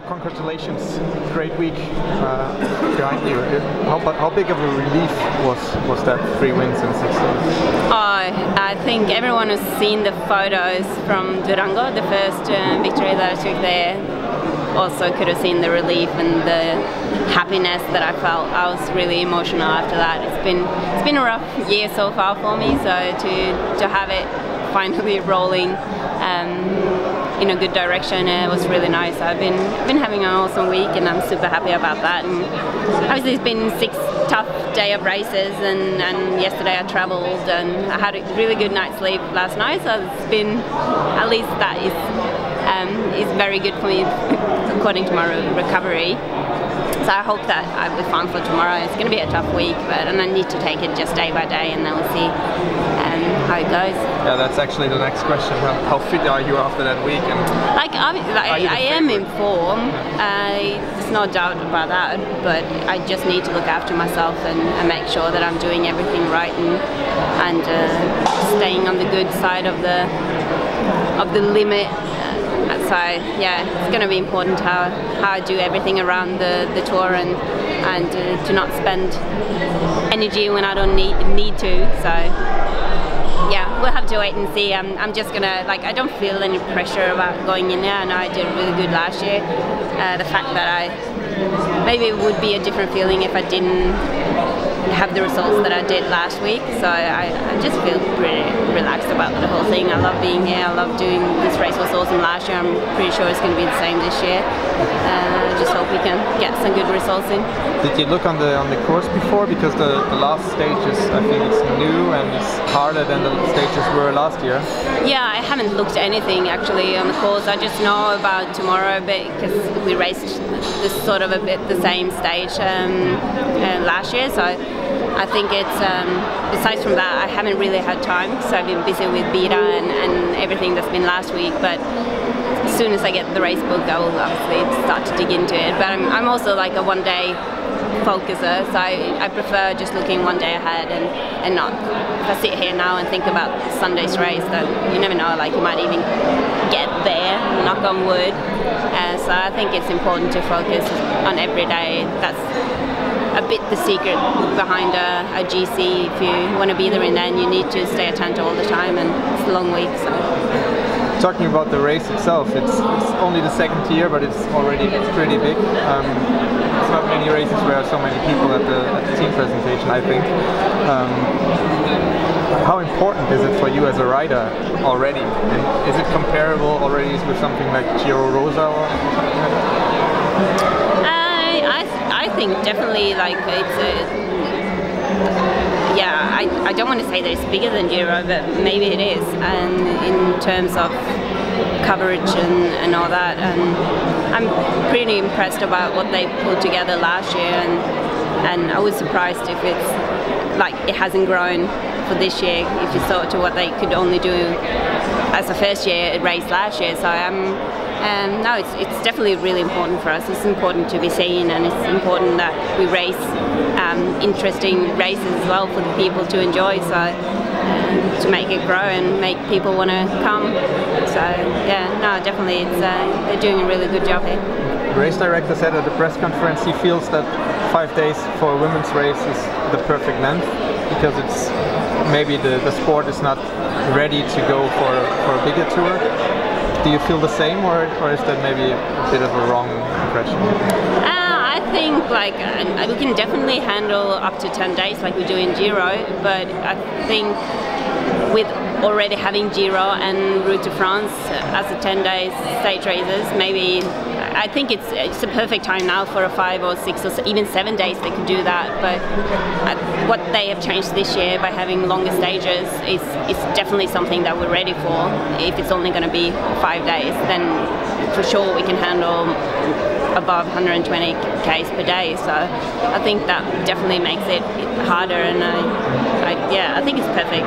congratulations! Great week behind you. How big of a relief was that 3 wins in 6 days? I think everyone has seen the photos from Durango, the first victory that I took there. Also could have seen the relief and the happiness that I felt. I was really emotional after that. It's been a rough year so far for me, so to have it finally rolling in a good direction was really nice. I've been having an awesome week and I'm super happy about that. And obviously it's been 6 tough day of races and yesterday I travelled and I had a really good night's sleep last night, so it's been, at least that is very good for me according to my recovery. So I hope that I'll be fine for tomorrow. It's going to be a tough week, and I need to take it just day by day, and then we'll see how it goes. Yeah, that's actually the next question. How fit are you after that week? And I am in form. There's no doubt about that. But I just need to look after myself and make sure that I'm doing everything right and staying on the good side of the limit. So yeah, it's going to be important how I do everything around the tour and to not spend energy when I don't need to. So yeah, we'll have to wait and see. I'm just gonna, I don't feel any pressure about going in there. I know I did really good last year. The fact that maybe it would be a different feeling if I didn't have the results that I did last week, so I just feel pretty relaxed about the whole thing. I love being here, I love doing this race. Was awesome last year, I'm pretty sure it's going to be the same this year. I just hope we can get some good results in. Did you look on the course before? Because the last stage is, I think it's new and it's harder than the stages were last year. Yeah, I haven't looked at anything actually on the course. I just know about tomorrow a bit because we raced this sort of a bit the same stage last year, so I think it's, besides from that, I haven't really had time because I've been busy with beta and everything that's been last week, but as soon as I get the race book I will obviously start to dig into it. But I'm also like a one-day focuser, so I prefer just looking one day ahead and not, if I sit here now and think about Sunday's race, that you never know, you might even get there, knock on wood. So I think it's important to focus on every day. That's a bit the secret behind a GC. If you want to be there in the end, you need to stay attentive all the time, and it's a long week. So. Talking about the race itself, it's only the 2nd year, but it's already pretty big. It's not many races where so many people at the team presentation, I think. How important is it for you as a rider already? And is it comparable already with something like Giro Rosa or something like that? I think definitely I don't want to say that it's bigger than Giro, but maybe it is, and in terms of coverage and all that, and I'm pretty impressed about what they pulled together last year, and I was surprised if it hasn't grown for this year if you saw to what they could only do as a first year race last year. So no, it's definitely really important for us. It's important to be seen, and it's important that we race interesting races as well for the people to enjoy, so to make it grow and make people want to come. So yeah, no, definitely they're doing a really good job here. The race director said at the press conference he feels that 5 days for a women's race is the perfect length, because it's maybe the sport is not ready to go for a bigger tour. Do you feel the same, or is that maybe a bit of a wrong impression? I think we can definitely handle up to 10 days like we do in Giro, but I think with already having Giro and Route de France as a 10 days stage races, maybe I think it's a perfect time now for a 5 or 6 or even 7 days they could do that. But what they have changed this year by having longer stages is definitely something that we're ready for. If it's only going to be 5 days, then for sure we can handle above 120 k's per day. So I think that definitely makes it harder, and I think it's perfect.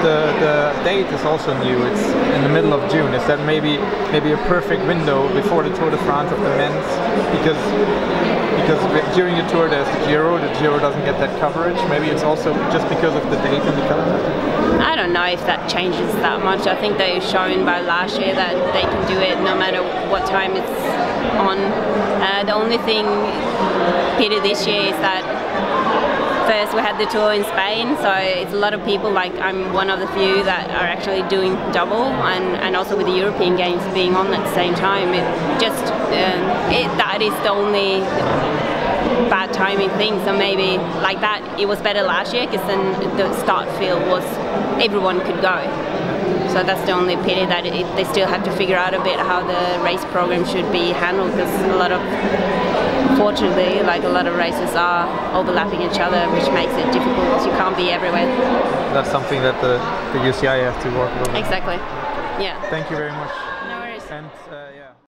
The date is also new. It's in the middle of June. Is that maybe a perfect window before the Tour de France of the men's? Because during the Tour there's the Giro. The Giro doesn't get that coverage. Maybe it's also just because of the date in the calendar. I don't know if that changes that much. I think they've shown by last year that they can do it no matter what time it's on. The only thing pity this year is that first we had the Tour in Spain, so it's a lot of people, like I'm one of the few that are actually doing double, and also with the European Games being on at the same time, that is the only bad timing thing. So maybe like that it was better last year, because then the start field was everyone could go. So that's the only pity, that they still have to figure out a bit how the race program should be handled, because unfortunately, like a lot of races are overlapping each other, which makes it difficult. You can't be everywhere. That's something that the UCI have to work on. Exactly. Yeah. Thank you very much. No worries. And yeah.